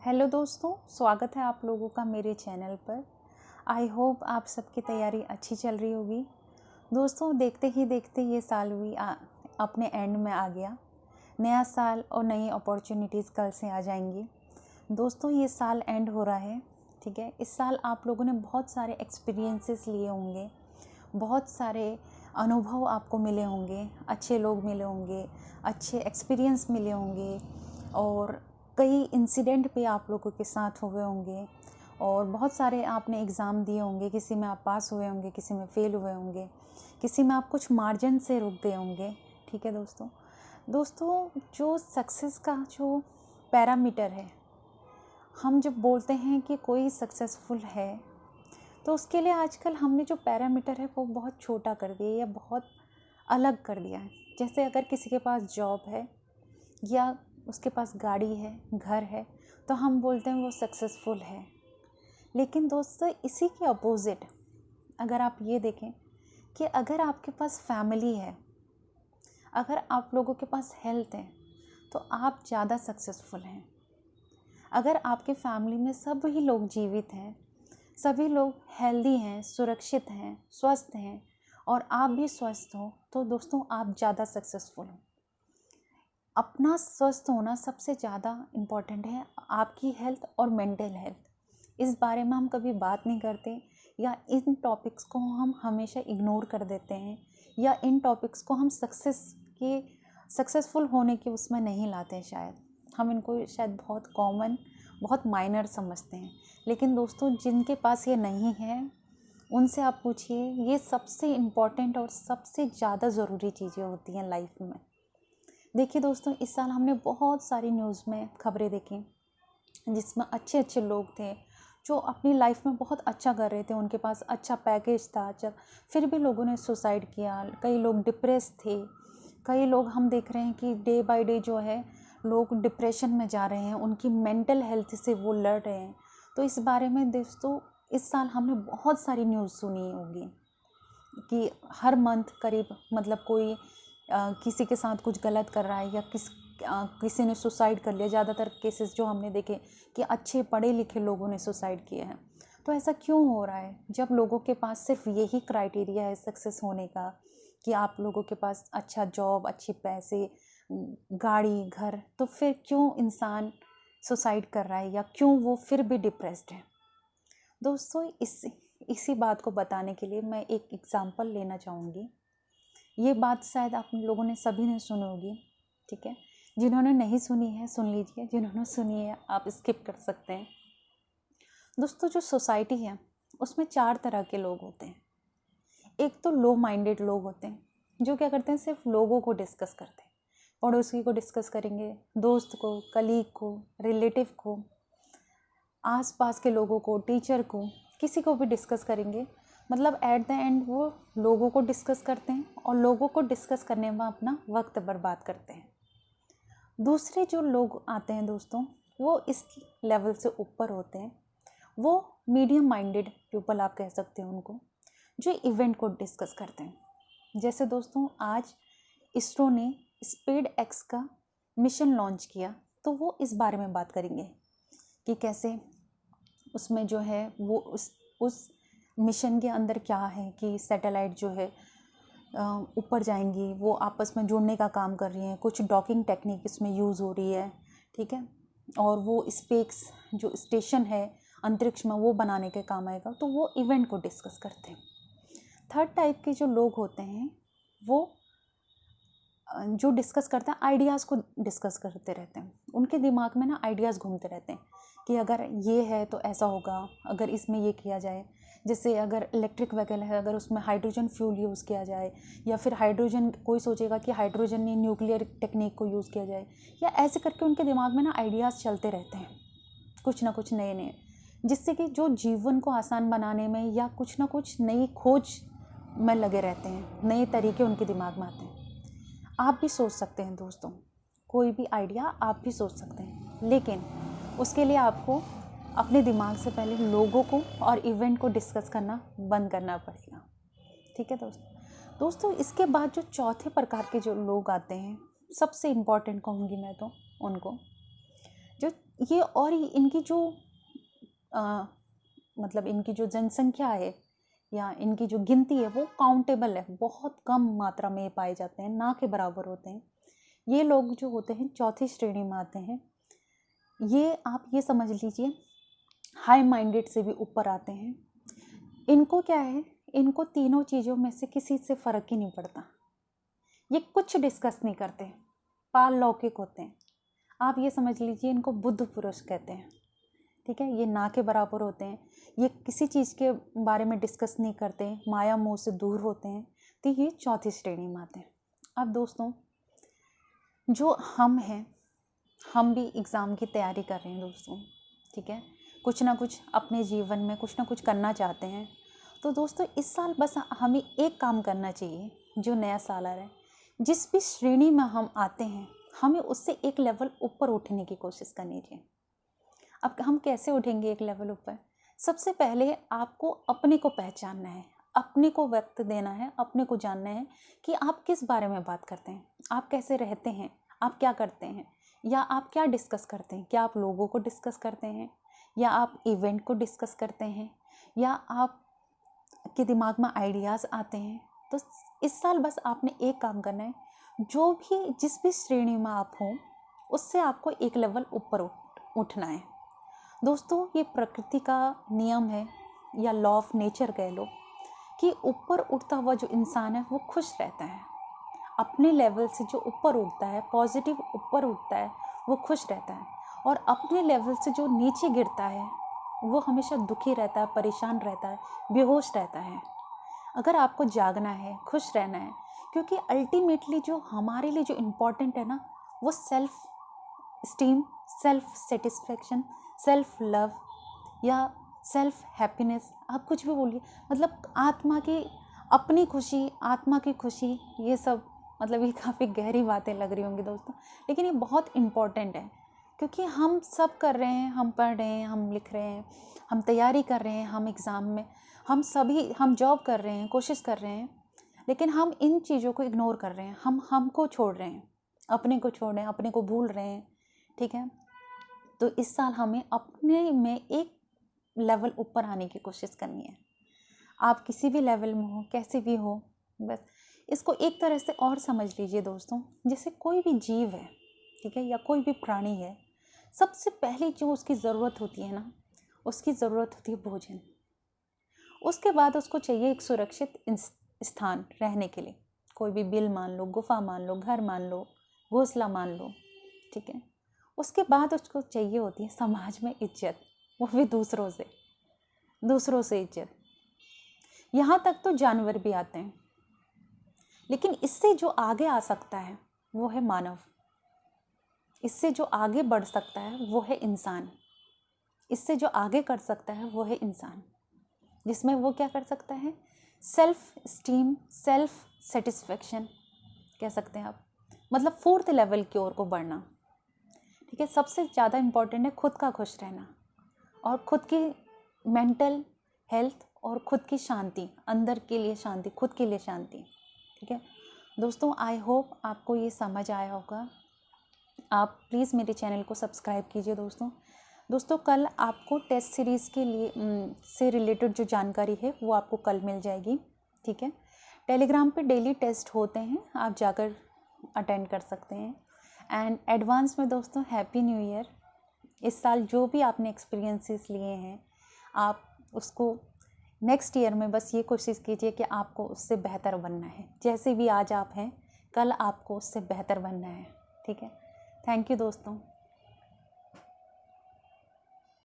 Hello दोस्तों, स्वागत है आप लोगों का मेरे चैनल पर। आई होप आप सबकी तैयारी अच्छी चल रही होगी। दोस्तों, देखते ही देखते ये साल भी अपने एंड में आ गया। नया साल और नई अपॉर्चुनिटीज़ कल से आ जाएंगी। दोस्तों, ये साल एंड हो रहा है, ठीक है। इस साल आप लोगों ने बहुत सारे एक्सपीरियंसेस लिए होंगे, बहुत सारे अनुभव आपको मिले होंगे, अच्छे लोग मिले होंगे, अच्छे एक्सपीरियंस मिले होंगे और कई इंसिडेंट भी आप लोगों के साथ हुए होंगे और बहुत सारे आपने एग्ज़ाम दिए होंगे। किसी में आप पास हुए होंगे, किसी में फ़ेल हुए होंगे, किसी में आप कुछ मार्जिन से रुक गए होंगे, ठीक है दोस्तों, जो सक्सेस का जो पैरामीटर है, हम जब बोलते हैं कि कोई सक्सेसफुल है तो उसके लिए आजकल हमने जो पैरामीटर है वो बहुत छोटा कर दिया या बहुत अलग कर दिया है। जैसे अगर किसी के पास जॉब है या उसके पास गाड़ी है, घर है, तो हम बोलते हैं वो सक्सेसफुल है। लेकिन दोस्तों, इसी के अपोज़िट अगर आप ये देखें कि अगर आपके पास फैमिली है, अगर आप लोगों के पास हेल्थ है, तो आप ज़्यादा सक्सेसफुल हैं। अगर आपके फैमिली में सभी लोग जीवित हैं, सभी लोग हेल्दी हैं, सुरक्षित हैं, स्वस्थ हैं और आप भी स्वस्थ हो, तो दोस्तों आप ज़्यादा सक्सेसफुल हो। अपना स्वस्थ होना सबसे ज़्यादा इम्पॉर्टेंट है, आपकी हेल्थ और मेंटल हेल्थ। इस बारे में हम कभी बात नहीं करते या इन टॉपिक्स को हम हमेशा इग्नोर कर देते हैं या इन टॉपिक्स को हम सक्सेसफुल होने के उसमें नहीं लाते हैं। शायद हम इनको शायद बहुत कॉमन, बहुत माइनर समझते हैं। लेकिन दोस्तों, जिनके पास ये नहीं है उनसे आप पूछिए, ये सबसे इम्पॉर्टेंट और सबसे ज़्यादा ज़रूरी चीज़ें होती हैं लाइफ में। देखिए दोस्तों, इस साल हमने बहुत सारी न्यूज़ में खबरें देखी जिसमें अच्छे अच्छे लोग थे जो अपनी लाइफ में बहुत अच्छा कर रहे थे, उनके पास अच्छा पैकेज था, अच्छा, फिर भी लोगों ने सुसाइड किया। कई लोग डिप्रेस थे, कई लोग हम देख रहे हैं कि डे बाय डे जो है लोग डिप्रेशन में जा रहे हैं, उनकी मेंटल हेल्थ से वो लड़ रहे हैं। तो इस बारे में दोस्तों, इस साल हमने बहुत सारी न्यूज़ सुनी होगी कि हर मंथ करीब, मतलब कोई किसी के साथ कुछ गलत कर रहा है या किसी ने सुसाइड कर लिया। ज़्यादातर केसेस जो हमने देखे कि अच्छे पढ़े लिखे लोगों ने सुसाइड किए हैं। तो ऐसा क्यों हो रहा है जब लोगों के पास सिर्फ यही क्राइटेरिया है सक्सेस होने का कि आप लोगों के पास अच्छा जॉब, अच्छे पैसे, गाड़ी, घर, तो फिर क्यों इंसान सुसाइड कर रहा है या क्यों वो फिर भी डिप्रेस्ड है। दोस्तों, इसी बात को बताने के लिए मैं एक एग्ज़ाम्पल लेना चाहूँगी। ये बात शायद आप लोगों ने सभी ने सुनी होगी, ठीक है। जिन्होंने नहीं सुनी है सुन लीजिए, जिन्होंने सुनी है आप स्किप कर सकते हैं। दोस्तों, जो सोसाइटी है उसमें 4 तरह के लोग होते हैं। एक तो लो माइंडेड लोग होते हैं जो क्या करते हैं, सिर्फ लोगों को डिस्कस करते हैं। पड़ोसी को डिस्कस करेंगे, दोस्त को, कलीग को, रिलेटिव को, आसपास के लोगों को, टीचर को, किसी को भी डिस्कस करेंगे। मतलब एट द एंड वो लोगों को डिस्कस करते हैं और लोगों को डिस्कस करने में अपना वक्त बर्बाद करते हैं। दूसरे जो लोग आते हैं दोस्तों, वो इस लेवल से ऊपर होते हैं। वो मीडियम माइंडेड पीपल आप कह सकते हैं उनको, जो इवेंट को डिस्कस करते हैं। जैसे दोस्तों, आज इसरो ने स्पीड एक्स का मिशन लॉन्च किया, तो वो इस बारे में बात करेंगे कि कैसे उसमें जो है वो उस मिशन के अंदर क्या है कि सैटेलाइट जो है ऊपर जाएंगी, वो आपस में जुड़ने का काम कर रही हैं, कुछ डॉकिंग टेक्निक इसमें यूज़ हो रही है, ठीक है। और वो स्पेस जो स्टेशन है अंतरिक्ष में, वो बनाने के काम आएगा। तो वो इवेंट को डिस्कस करते हैं। थर्ड टाइप के जो लोग होते हैं वो जो डिस्कस करते हैं, आइडियाज़ को डिस्कस करते रहते हैं। उनके दिमाग में ना आइडियाज़ घूमते रहते हैं कि अगर ये है तो ऐसा होगा, अगर इसमें ये किया जाए। जैसे अगर इलेक्ट्रिक व्हीकल है, अगर उसमें हाइड्रोजन फ्यूल यूज़ किया जाए, या फिर हाइड्रोजन, कोई सोचेगा कि हाइड्रोजन नहीं, न्यूक्लियर टेक्निक को यूज़ किया जाए, या ऐसे करके उनके दिमाग में ना आइडियाज़ चलते रहते हैं, कुछ ना कुछ नए नए, जिससे कि जो जीवन को आसान बनाने में या कुछ ना कुछ नई खोज में लगे रहते हैं, नए तरीके उनके दिमाग में आते हैं। आप भी सोच सकते हैं दोस्तों, कोई भी आइडिया आप भी सोच सकते हैं, लेकिन उसके लिए आपको अपने दिमाग से पहले लोगों को और इवेंट को डिस्कस करना बंद करना पड़ेगा, ठीक है दोस्तों, इसके बाद जो चौथे प्रकार के जो लोग आते हैं, सबसे इम्पॉर्टेंट कहूँगी मैं तो उनको, जो ये और इनकी जो मतलब इनकी जो जनसंख्या है या इनकी जो गिनती है वो काउंटेबल है, बहुत कम मात्रा में ये पाए जाते हैं, ना के बराबर होते हैं। ये लोग जो होते हैं चौथी श्रेणी में आते हैं। ये आप ये समझ लीजिए हाई माइंडेड से भी ऊपर आते हैं। इनको क्या है, इनको तीनों चीज़ों में से किसी से फ़र्क ही नहीं पड़ता। ये कुछ डिस्कस नहीं करते, पारलौकिक होते हैं। आप ये समझ लीजिए इनको बुद्ध पुरुष कहते हैं, ठीक है। ये ना के बराबर होते हैं, ये किसी चीज़ के बारे में डिस्कस नहीं करते, माया मोह से दूर होते हैं, तो ये चौथी श्रेणी में आते हैं। अब दोस्तों जो हम हैं, हम भी एग्ज़ाम की तैयारी कर रहे हैं दोस्तों, ठीक है। कुछ ना कुछ अपने जीवन में कुछ ना कुछ करना चाहते हैं। तो दोस्तों इस साल बस हमें एक काम करना चाहिए, जो नया साल आ रहा है, जिस भी श्रेणी में हम आते हैं हमें उससे एक लेवल ऊपर उठने की कोशिश करनी चाहिए। अब हम कैसे उठेंगे एक लेवल ऊपर? सबसे पहले आपको अपने को पहचानना है, अपने को वक्त देना है, अपने को जानना है कि आप किस बारे में बात करते हैं, आप कैसे रहते हैं, आप क्या करते हैं, या आप क्या डिस्कस करते हैं। क्या आप लोगों को डिस्कस करते हैं, या आप इवेंट को डिस्कस करते हैं, या आप के दिमाग में आइडियाज़ आते हैं। तो इस साल बस आपने एक काम करना है, जो भी जिस भी श्रेणी में आप हों उससे आपको एक लेवल ऊपर उठना है। दोस्तों ये प्रकृति का नियम है या लॉ ऑफ नेचर कह लो, कि ऊपर उठता हुआ जो इंसान है वो खुश रहता है। अपने लेवल से जो ऊपर उठता है, पॉजिटिव ऊपर उठता है, वो खुश रहता है। और अपने लेवल से जो नीचे गिरता है वो हमेशा दुखी रहता है, परेशान रहता है, बेहोश रहता है। अगर आपको जागना है, खुश रहना है, क्योंकि अल्टीमेटली जो हमारे लिए जो इम्पोर्टेंट है ना, वो self esteem, self satisfaction, self love या सेल्फ हैप्पीनेस, आप कुछ भी बोलिए, मतलब आत्मा की अपनी खुशी, आत्मा की खुशी, ये सब मतलब ये काफ़ी गहरी बातें लग रही होंगी दोस्तों, लेकिन ये बहुत इम्पॉर्टेंट है। क्योंकि हम सब कर रहे हैं, हम पढ़ रहे हैं, हम लिख रहे हैं, हम तैयारी कर रहे हैं, हम एग्ज़ाम में, हम जॉब कर रहे हैं, कोशिश कर रहे हैं, लेकिन हम इन चीज़ों को इग्नोर कर रहे हैं, हमको छोड़ रहे हैं, अपने को छोड़ रहे हैं, अपने को भूल रहे हैं, ठीक है। तो इस साल हमें अपने में एक लेवल ऊपर आने की कोशिश करनी है। आप किसी भी लेवल में हो, कैसे भी हो, बस इसको एक तरह से और समझ लीजिए दोस्तों, जैसे कोई भी जीव है, ठीक है, या कोई भी प्राणी है, सबसे पहले जो उसकी ज़रूरत होती है ना, उसकी ज़रूरत होती है भोजन। उसके बाद उसको चाहिए एक सुरक्षित स्थान रहने के लिए, कोई भी बिल मान लो, गुफा मान लो, घर मान लो, घोंसला मान लो, ठीक है। उसके बाद उसको चाहिए होती है समाज में इज्जत, वो भी दूसरों से इज्जत। यहाँ तक तो जानवर भी आते हैं, लेकिन इससे जो आगे आ सकता है वो है मानव, इससे जो आगे बढ़ सकता है वो है इंसान, इससे जो आगे कर सकता है वो है इंसान, जिसमें वो क्या कर सकता है, सेल्फ स्टीम, सेल्फ सेटिस्फेक्शन कह सकते हैं आप, मतलब 4th लेवल की ओर को बढ़ना, ठीक है। सबसे ज़्यादा इम्पॉर्टेंट है खुद का खुश रहना, और खुद की मेंटल हेल्थ, और खुद की शांति, अंदर के लिए शांति, खुद के लिए शांति, ठीक है दोस्तों। आई होप आपको ये समझ आया होगा। आप प्लीज़ मेरे चैनल को सब्सक्राइब कीजिए दोस्तों। कल आपको टेस्ट सीरीज़ के लिए से रिलेटेड जो जानकारी है वो आपको कल मिल जाएगी, ठीक है। टेलीग्राम पे डेली टेस्ट होते हैं, आप जाकर अटेंड कर सकते हैं। एंड एडवांस में दोस्तों हैप्पी न्यू ईयर। इस साल जो भी आपने एक्सपीरियंसेस लिए हैं, आप उसको नेक्स्ट ईयर में बस ये कोशिश कीजिए कि आपको उससे बेहतर बनना है। जैसे भी आज आप हैं, कल आपको उससे बेहतर बनना है, ठीक है। थैंक यू दोस्तों।